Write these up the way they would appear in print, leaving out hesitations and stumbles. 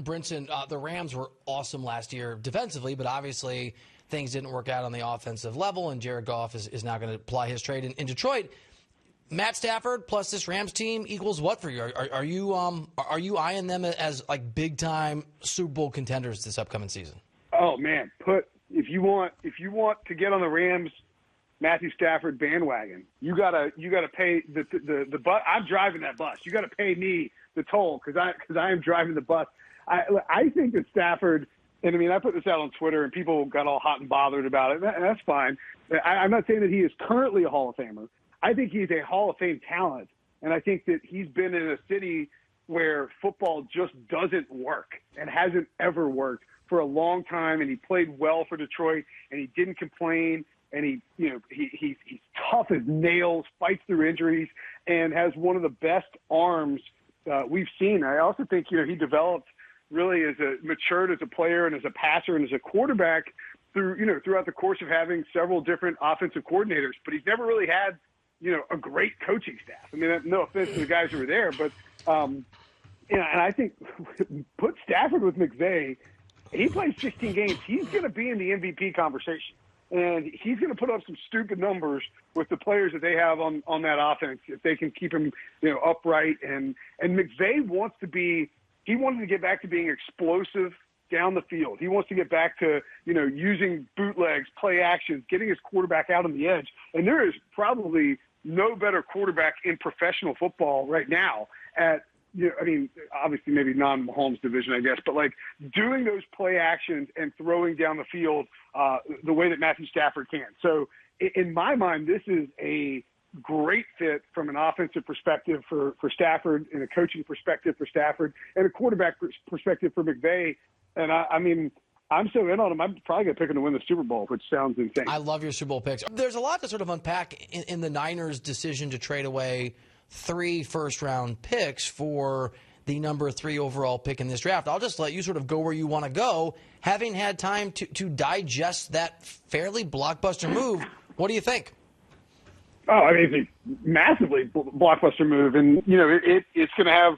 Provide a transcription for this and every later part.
Brinson, the Rams were awesome last year defensively, but obviously things didn't work out on the offensive level, and Jared Goff is now going to apply his trade in Detroit. Matt Stafford plus this Rams team equals what for you? Are you eyeing them as like big time Super Bowl contenders this upcoming season? Oh man, if you want to get on the Rams Matthew Stafford bandwagon, you gotta pay the bus. I'm driving that bus. You gotta pay me the toll because I am driving the bus. I think that Stafford, and I mean I put this out on Twitter and people got all hot and bothered about it. And that's fine. I'm not saying that he is currently a Hall of Famer. I think he's a Hall of Fame talent, and I think that he's been in a city where football just doesn't work and hasn't ever worked for a long time, and he played well for Detroit, and he didn't complain, and he's tough as nails, fights through injuries, and has one of the best arms we've seen. I also think he developed really matured as a player and as a passer and as a quarterback throughout the course of having several different offensive coordinators, but he's never really had a great coaching staff. I mean, no offense to the guys who were there, but and I think put Stafford with McVay. He plays 16 games. He's going to be in the MVP conversation, and he's going to put up some stupid numbers with the players that they have on that offense if they can keep him upright. And McVay wants to be. He wanted to get back to being explosive down the field. He wants to get back to, using bootlegs, play actions, getting his quarterback out on the edge. And there is probably no better quarterback in professional football right now at, obviously maybe non-Mahomes division, I guess, but like doing those play actions and throwing down the field the way that Matthew Stafford can. So in my mind, this is a great fit from an offensive perspective for Stafford and a coaching perspective for Stafford and a quarterback perspective for McVay. And I'm so in on him. I'm probably going to pick him to win the Super Bowl, which sounds insane. I love your Super Bowl picks. There's a lot to sort of unpack in the Niners' decision to trade away 3 first-round picks for the number 3 overall pick in this draft. I'll just let you sort of go where you want to go. Having had time to digest that fairly blockbuster move, what do you think? Oh, I mean, it's a massively blockbuster move. And, it's going to have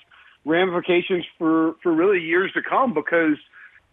ramifications for really years to come because,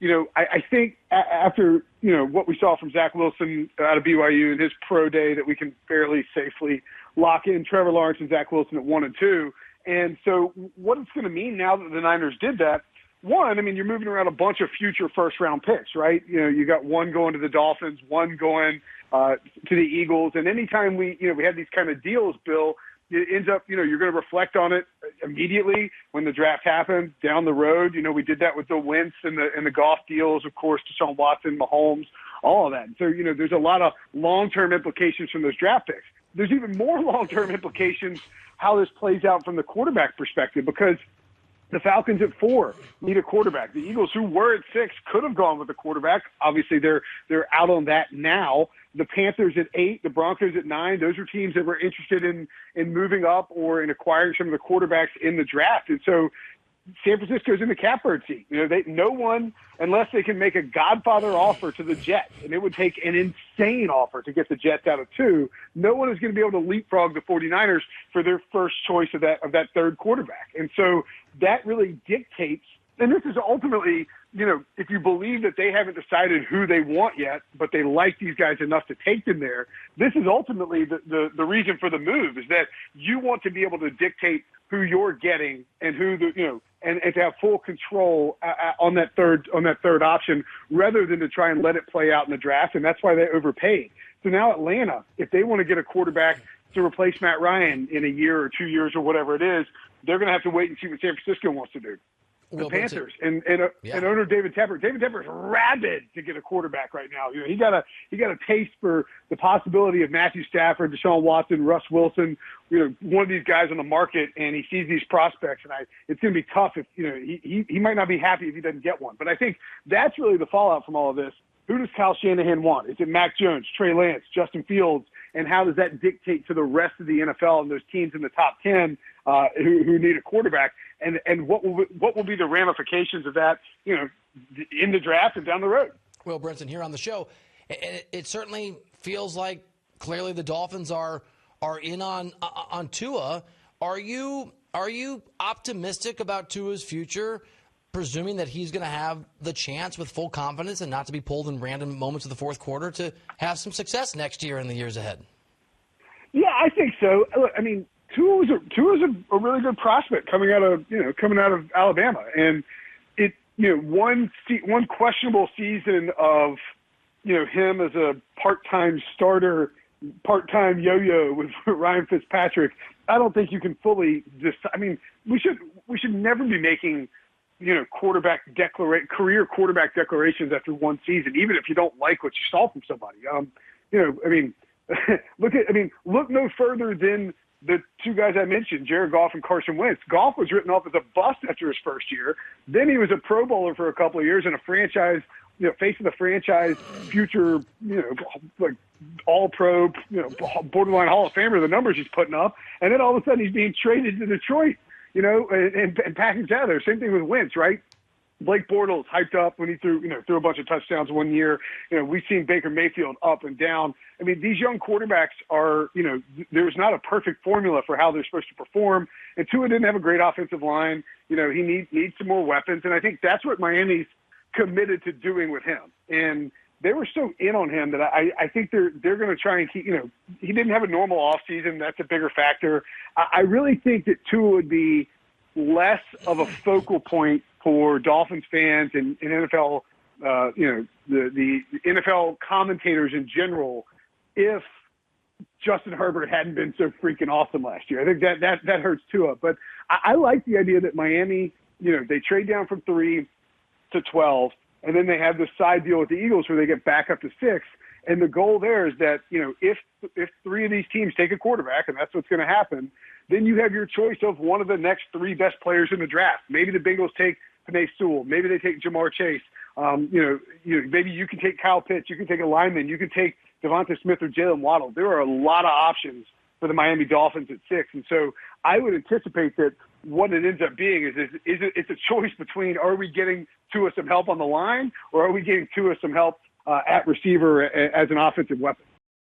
I think after, what we saw from Zach Wilson out of BYU in his pro day that we can fairly safely lock in Trevor Lawrence and Zach Wilson at 1 and 2. And so what it's going to mean now that the Niners did that, one, I mean, you're moving around a bunch of future first-round picks, right? You got one going to the Dolphins, one going to the Eagles. And anytime we have these kind of deals, Bill, it ends up, you're going to reflect on it immediately when the draft happens down the road. We did that with the Wentz and the Goff deals, of course, Deshaun Watson, Mahomes, all of that. So, there's a lot of long-term implications from those draft picks. There's even more long-term implications how this plays out from the quarterback perspective because the Falcons at 4 need a quarterback. The Eagles, who were at 6, could have gone with a quarterback. Obviously, they're out on that now. The Panthers at 8, the Broncos at 9. Those are teams that were interested in moving up or in acquiring some of the quarterbacks in the draft. And so San Francisco's in the catbird seat. No one, unless they can make a Godfather offer to the Jets, and it would take an insane offer to get the Jets out of 2, no one is going to be able to leapfrog the 49ers for their first choice of that third quarterback. And so that really dictates, and this is ultimately, if you believe that they haven't decided who they want yet, but they like these guys enough to take them there, this is ultimately the reason for the move, is that you want to be able to dictate who you're getting and who and to have full control on that third option rather than to try and let it play out in the draft. And that's why they overpaid. So now Atlanta, if they want to get a quarterback to replace Matt Ryan in a year or 2 years or whatever it is, they're going to have to wait and see what San Francisco wants to do. The Panthers and owner David Tepper. David Tepper is rabid to get a quarterback right now. He got a taste for the possibility of Matthew Stafford, Deshaun Watson, Russ Wilson. One of these guys on the market, and he sees these prospects, and it's going to be tough if he might not be happy if he doesn't get one. But I think that's really the fallout from all of this. Who does Kyle Shanahan want? Is it Mac Jones, Trey Lance, Justin Fields? And how does that dictate to the rest of the NFL and those teams in the top 10 who need a quarterback? And what will be the ramifications of that, in the draft and down the road? Will Brinson here on the show. It certainly feels like clearly the Dolphins are in on Tua. Are you optimistic about Tua's future presuming that he's going to have the chance with full confidence and not to be pulled in random moments of the fourth quarter to have some success next year and the years ahead? Yeah, I think so. Look, I mean, Tua's a really good prospect coming out of Alabama, and one questionable season of him as a part-time starter, part-time yo-yo with Ryan Fitzpatrick. I don't think you can fully decide. I mean, we should never be making career quarterback declarations after one season, even if you don't like what you saw from somebody. Look no further than the two guys I mentioned, Jared Goff and Carson Wentz. Goff was written off as a bust after his first year. Then he was a Pro Bowler for a couple of years and a franchise, face of the franchise, future, like all-pro, borderline Hall of Famer, the numbers he's putting up. And then all of a sudden he's being traded to Detroit, and packaged out of there. Same thing with Wentz, right? Blake Bortles hyped up when he threw a bunch of touchdowns one year. We've seen Baker Mayfield up and down. I mean, these young quarterbacks are, there's not a perfect formula for how they're supposed to perform. And Tua didn't have a great offensive line. He needs some more weapons. And I think that's what Miami's committed to doing with him. And they were so in on him that I think they're going to try and keep, he didn't have a normal offseason. That's a bigger factor. I really think that Tua would be less of a focal point for Dolphins fans and NFL, the NFL commentators in general, if Justin Herbert hadn't been so freaking awesome last year. I think that hurts Tua. But I like the idea that Miami, they trade down from 3 to 12, and then they have this side deal with the Eagles where they get back up to 6. And the goal there is that, if 3 of these teams take a quarterback, and that's what's going to happen, then you have your choice of one of the next 3 best players in the draft. Maybe the Bengals take Penei Sewell. Maybe they take Jamar Chase. Maybe you can take Kyle Pitts. You can take a lineman. You can take Devonta Smith or Jalen Waddle. There are a lot of options for the Miami Dolphins at 6. And so I would anticipate that what it ends up being is it's a choice between, are we getting Tua some help on the line, or are we getting Tua some help at receiver as an offensive weapon?